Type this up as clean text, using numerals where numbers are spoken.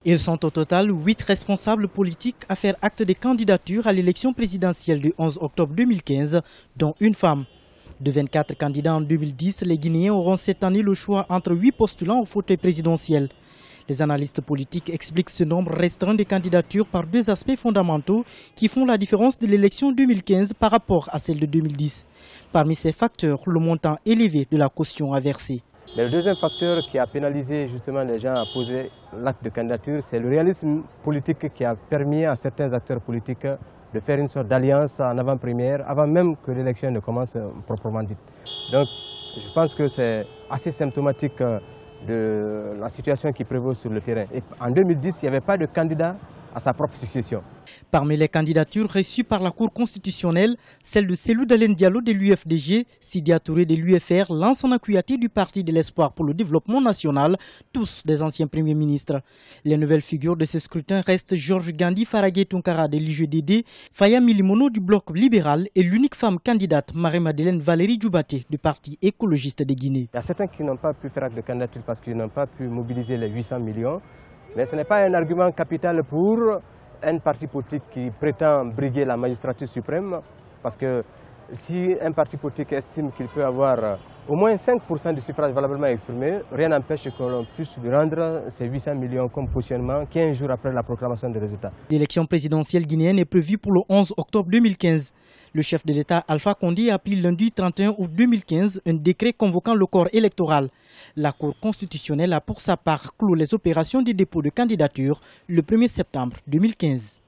Ils sont au total 8 responsables politiques à faire acte de candidature à l'élection présidentielle du 11 octobre 2015, dont une femme. De 24 candidats en 2010, les Guinéens auront cette année le choix entre 8 postulants au fauteuil présidentiel. Les analystes politiques expliquent ce nombre restreint de candidatures par deux aspects fondamentaux qui font la différence de l'élection 2015 par rapport à celle de 2010. Parmi ces facteurs, le montant élevé de la caution à verser. Le deuxième facteur qui a pénalisé justement les gens à poser l'acte de candidature, c'est le réalisme politique qui a permis à certains acteurs politiques de faire une sorte d'alliance en avant-première, avant même que l'élection ne commence proprement dite. Donc je pense que c'est assez symptomatique de la situation qui prévaut sur le terrain. Et en 2010, il n'y avait pas de candidat à sa propre succession. Parmi les candidatures reçues par la Cour constitutionnelle, celle de Cellou Dalein Diallo de l'UFDG, Sidya Touré de l'UFR, Lansana Kouyaté du Parti de l'Espoir pour le Développement National, tous des anciens premiers ministres. Les nouvelles figures de ce scrutin restent Georges Gandhi Faragé Tunkara de l'UGDD, Faya Milimono du Bloc libéral et l'unique femme candidate, Marie-Madeleine Valérie Djoubaté du Parti écologiste de Guinée. Il y a certains qui n'ont pas pu faire acte de candidature parce qu'ils n'ont pas pu mobiliser les 800 millions. Mais ce n'est pas un argument capital pour un parti politique qui prétend briguer la magistrature suprême, parce que si un parti politique estime qu'il peut avoir au moins 5% du suffrage valablement exprimé, rien n'empêche que l'on puisse lui rendre ces 800 millions comme cautionnement 15 jours après la proclamation des résultats. L'élection présidentielle guinéenne est prévue pour le 11 octobre 2015. Le chef de l'État, Alpha Condé, a pris lundi 31 août 2015 un décret convoquant le corps électoral. La Cour constitutionnelle a pour sa part clos les opérations de dépôt de candidature le 1er septembre 2015.